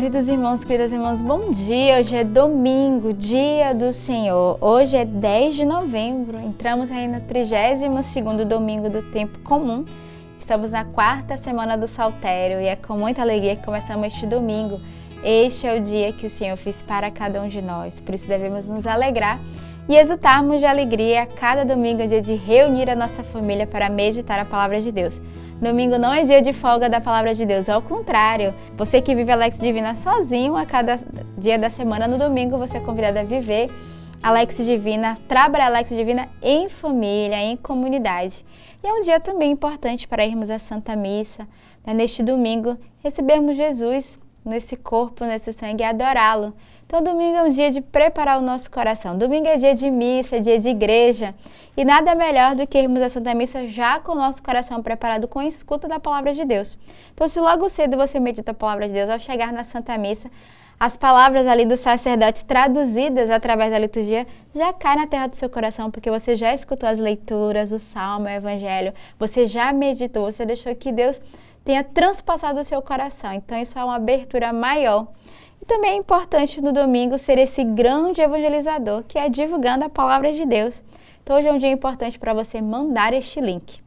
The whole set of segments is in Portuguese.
queridos irmãos, queridas irmãs, bom dia! Hoje é domingo, dia do Senhor. Hoje é 10 de novembro, entramos aí no 32º domingo do tempo comum. Estamos na 4ª semana do Saltério e é com muita alegria que começamos este domingo. Este é o dia que o Senhor fez para cada um de nós, por isso devemos nos alegrar e exultarmos de alegria. Cada domingo é o dia de reunir a nossa família para meditar a Palavra de Deus. Domingo não é dia de folga da Palavra de Deus, ao contrário. Você que vive a Lex Divina sozinho, a cada dia da semana, no domingo você é convidado a viver a Lex Divina, trabalhar a Lex Divina em família, em comunidade. E é um dia também importante para irmos à Santa Missa, né? Neste domingo, recebermos Jesus nesse corpo, nesse sangue e adorá-lo. Então, domingo é um dia de preparar o nosso coração. Domingo é dia de missa, é dia de igreja. E nada melhor do que irmos à Santa Missa já com o nosso coração preparado com a escuta da Palavra de Deus. Então, se logo cedo você medita a Palavra de Deus, ao chegar na Santa Missa, as palavras ali do sacerdote traduzidas através da liturgia já caem na terra do seu coração, porque você já escutou as leituras, o salmo, o evangelho, você já meditou, você deixou que Deus tenha transpassado o seu coração. Então, isso é uma abertura maior. E também é importante no domingo ser esse grande evangelizador, que é divulgando a Palavra de Deus. Então hoje é um dia importante para você mandar este link.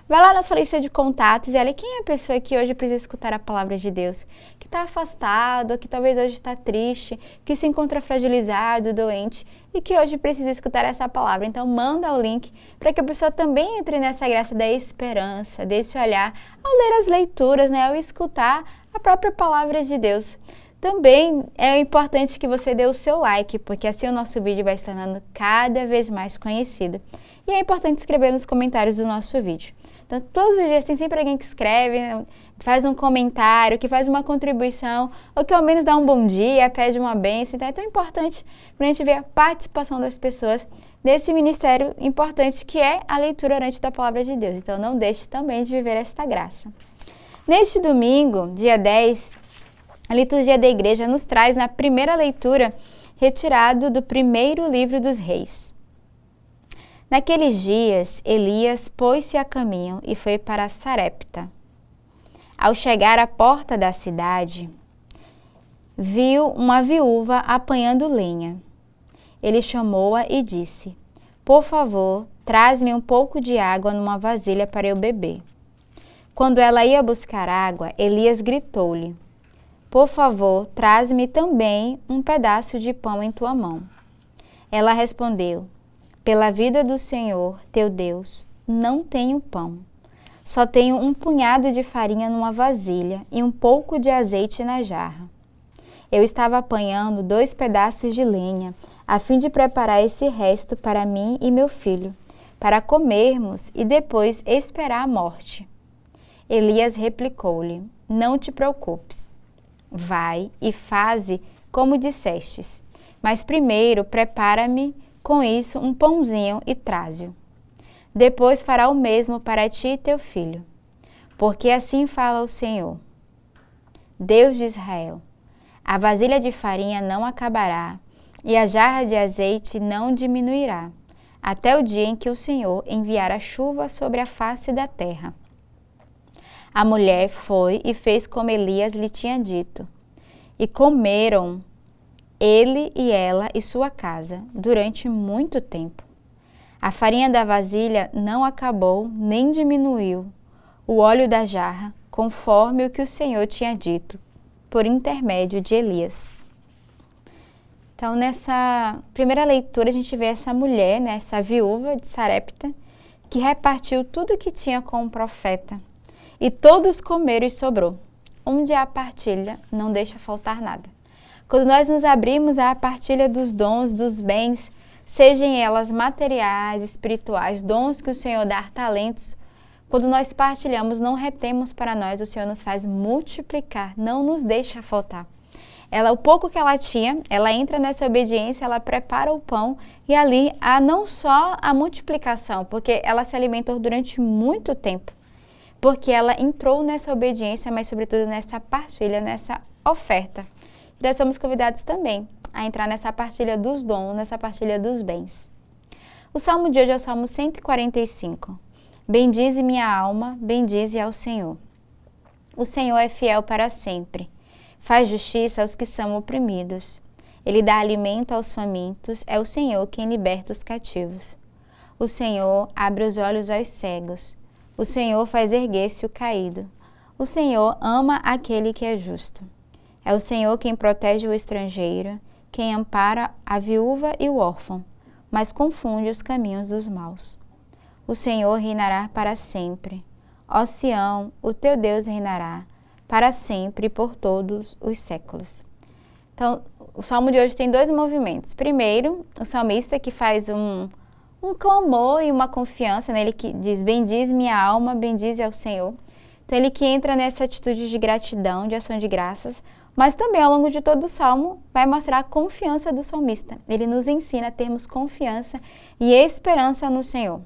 Vai lá na sua lista de contatos e olha quem é a pessoa que hoje precisa escutar a Palavra de Deus, que está afastado, que talvez hoje está triste, que se encontra fragilizado, doente e que hoje precisa escutar essa palavra. Então manda o link para que a pessoa também entre nessa graça da esperança, desse olhar ao ler as leituras, né, ao escutar a própria Palavra de Deus. Também é importante que você dê o seu like, porque assim o nosso vídeo vai se tornando cada vez mais conhecido. E é importante escrever nos comentários do nosso vídeo. Então, todos os dias tem sempre alguém que escreve, faz um comentário, que faz uma contribuição, ou que ao menos dá um bom dia, pede uma bênção. Então, é tão importante para a gente ver a participação das pessoas nesse ministério importante que é a leitura orante da Palavra de Deus. Então, não deixe também de viver esta graça. Neste domingo, dia 10, a liturgia da igreja nos traz na primeira leitura, retirado do primeiro livro dos reis. Naqueles dias, Elias pôs-se a caminho e foi para Sarepta. Ao chegar à porta da cidade, viu uma viúva apanhando lenha. Ele chamou-a e disse: "Por favor, traz-me um pouco de água numa vasilha para eu beber." Quando ela ia buscar água, Elias gritou-lhe: "Por favor, traz-me também um pedaço de pão em tua mão." Ela respondeu: "Pela vida do Senhor, teu Deus, não tenho pão. Só tenho um punhado de farinha numa vasilha e um pouco de azeite na jarra. Eu estava apanhando 2 pedaços de lenha, a fim de preparar esse resto para mim e meu filho, para comermos e depois esperar a morte." Elias replicou-lhe: "Não te preocupes. Vai e faze como dissestes, mas primeiro prepara-me com isso um pãozinho e traze-o. Depois fará o mesmo para ti e teu filho, porque assim fala o Senhor, Deus de Israel: a vasilha de farinha não acabará e a jarra de azeite não diminuirá, até o dia em que o Senhor enviar a chuva sobre a face da terra." A mulher foi e fez como Elias lhe tinha dito, e comeram ele e ela e sua casa durante muito tempo. A farinha da vasilha não acabou nem diminuiu, o óleo da jarra, conforme o que o Senhor tinha dito, por intermédio de Elias. Então, nessa primeira leitura, a gente vê essa mulher, né, essa viúva de Sarepta, que repartiu tudo que tinha com o profeta. E todos comeram e sobrou. Onde há partilha, não deixa faltar nada. Quando nós nos abrimos à partilha dos dons, dos bens, sejam elas materiais, espirituais, dons que o Senhor dá, talentos, quando nós partilhamos, não retemos para nós, o Senhor nos faz multiplicar, não nos deixa faltar. O pouco que ela tinha, ela entra nessa obediência, ela prepara o pão e ali há não só a multiplicação, porque ela se alimentou durante muito tempo, porque ela entrou nessa obediência, mas sobretudo nessa partilha, nessa oferta. E nós somos convidados também a entrar nessa partilha dos dons, nessa partilha dos bens. O salmo de hoje é o Salmo 145. Bendize minha alma, bendize ao Senhor. O Senhor é fiel para sempre. faz justiça aos que são oprimidos. Ele dá alimento aos famintos, é o Senhor quem liberta os cativos. O Senhor abre os olhos aos cegos. O Senhor faz erguer-se o caído. O Senhor ama aquele que é justo. É o Senhor quem protege o estrangeiro, quem ampara a viúva e o órfão, mas confunde os caminhos dos maus. O Senhor reinará para sempre. Ó Sião, o teu Deus reinará para sempre e por todos os séculos. Então, o Salmo de hoje tem dois movimentos. Primeiro, o salmista que faz um clamor e uma confiança nele, que diz: bendiz minha alma, bendize ao Senhor. Então, ele que entra nessa atitude de gratidão, de ação de graças, mas também ao longo de todo o Salmo vai mostrar a confiança do salmista. Ele nos ensina a termos confiança e esperança no Senhor.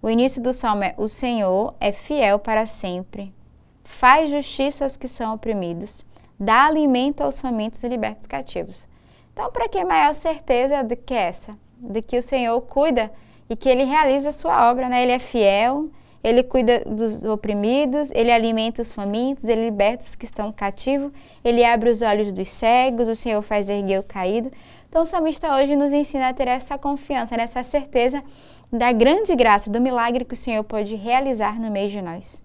O início do Salmo é: o Senhor é fiel para sempre, faz justiça aos que são oprimidos, dá alimento aos famintos e liberta os cativos. Então, para que maior certeza do que essa? De que o Senhor cuida e que Ele realiza a sua obra, né? Ele é fiel, Ele cuida dos oprimidos, Ele alimenta os famintos, Ele liberta os que estão cativos, Ele abre os olhos dos cegos, o Senhor faz erguer o caído. Então, o salmista hoje nos ensina a ter essa confiança, essa certeza da grande graça, do milagre que o Senhor pode realizar no meio de nós.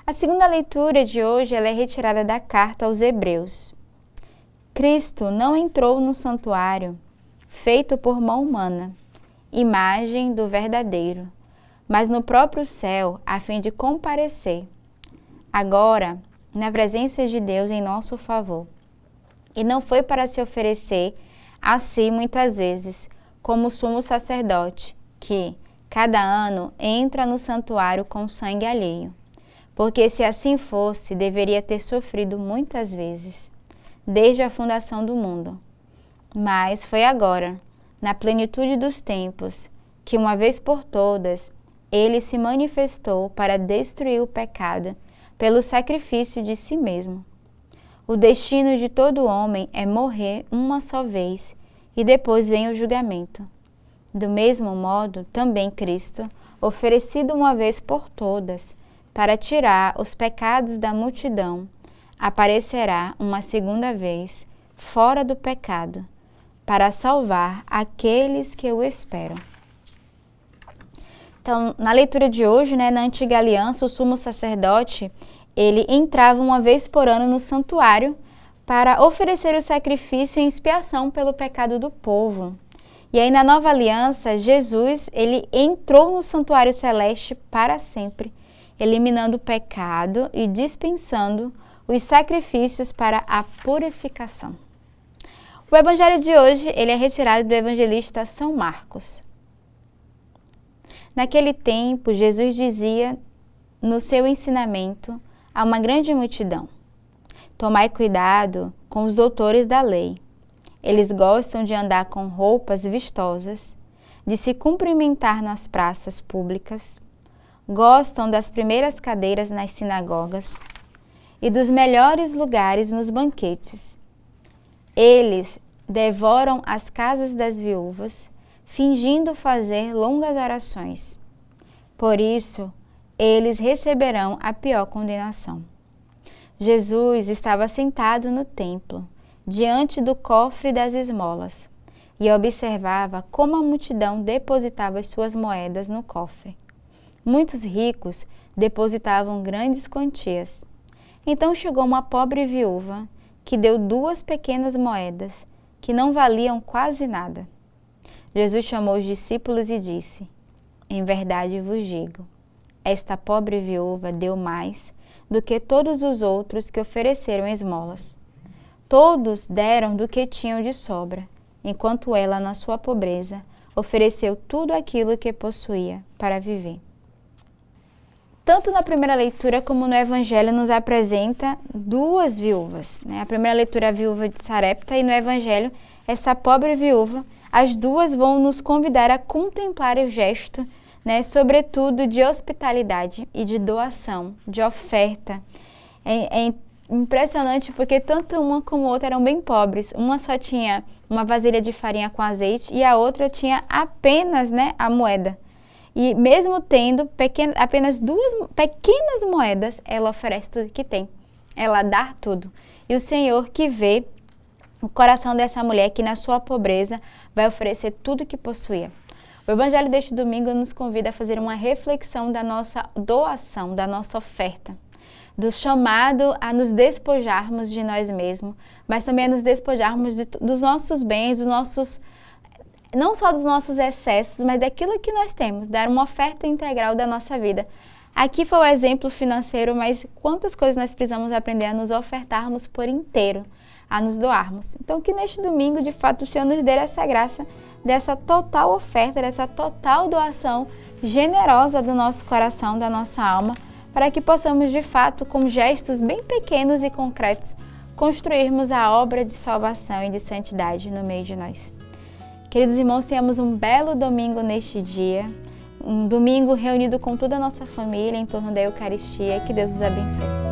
A segunda leitura de hoje ela é retirada da carta aos Hebreus. Cristo não entrou no santuário feito por mão humana, imagem do verdadeiro, mas no próprio céu, a fim de comparecer, agora, na presença de Deus em nosso favor. E não foi para se oferecer a si muitas vezes, como o sumo sacerdote, que, cada ano, entra no santuário com sangue alheio. Porque se assim fosse, deveria ter sofrido muitas vezes, desde a fundação do mundo. Mas foi agora, na plenitude dos tempos, que uma vez por todas, Ele se manifestou para destruir o pecado pelo sacrifício de si mesmo. O destino de todo homem é morrer uma só vez e depois vem o julgamento. Do mesmo modo, também Cristo, oferecido uma vez por todas, para tirar os pecados da multidão, aparecerá uma segunda vez, fora do pecado, para salvar aqueles que o esperam. Então, na leitura de hoje, na Antiga Aliança, o sumo sacerdote, ele entrava uma vez por ano no santuário para oferecer o sacrifício em expiação pelo pecado do povo. E aí, na Nova Aliança, Jesus, ele entrou no santuário celeste para sempre, eliminando o pecado e dispensando os sacrifícios para a purificação. O evangelho de hoje, ele é retirado do evangelista São Marcos. Naquele tempo, Jesus dizia no seu ensinamento a uma grande multidão: tomai cuidado com os doutores da lei. Eles gostam de andar com roupas vistosas, de se cumprimentar nas praças públicas, gostam das primeiras cadeiras nas sinagogas e dos melhores lugares nos banquetes. Eles devoram as casas das viúvas, fingindo fazer longas orações. Por isso, eles receberão a pior condenação. Jesus estava sentado no templo, diante do cofre das esmolas, e observava como a multidão depositava as suas moedas no cofre. Muitos ricos depositavam grandes quantias. Então chegou uma pobre viúva que deu 2 pequenas moedas, que não valiam quase nada. Jesus chamou os discípulos e disse: em verdade vos digo, esta pobre viúva deu mais do que todos os outros que ofereceram esmolas. Todos deram do que tinham de sobra, enquanto ela, na sua pobreza, ofereceu tudo aquilo que possuía para viver. Tanto na primeira leitura como no Evangelho nos apresenta 2 viúvas. A primeira leitura é a viúva de Sarepta e no Evangelho essa pobre viúva. As 2 vão nos convidar a contemplar o gesto, sobretudo de hospitalidade e de doação, de oferta. É impressionante porque tanto uma como a outra eram bem pobres. Uma só tinha uma vasilha de farinha com azeite e a outra tinha apenas a moeda. E mesmo tendo apenas 2 pequenas moedas, ela oferece tudo que tem. Ela dá tudo. e o Senhor que vê o coração dessa mulher que na sua pobreza vai oferecer tudo o que possuía. O Evangelho deste domingo nos convida a fazer uma reflexão da nossa doação, da nossa oferta, do chamado a nos despojarmos de nós mesmos, mas também a nos despojarmos dos nossos bens, não só dos nossos excessos, mas daquilo que nós temos, dar uma oferta integral da nossa vida. Aqui foi o exemplo financeiro, mas quantas coisas nós precisamos aprender a nos ofertarmos por inteiro, a nos doarmos. Então, que neste domingo, de fato, o Senhor nos dê essa graça, dessa total oferta, dessa total doação generosa do nosso coração, da nossa alma, para que possamos, de fato, com gestos bem pequenos e concretos, construirmos a obra de salvação e de santidade no meio de nós. Queridos irmãos, tenhamos um belo domingo neste dia, um domingo reunido com toda a nossa família em torno da Eucaristia. Que Deus os abençoe.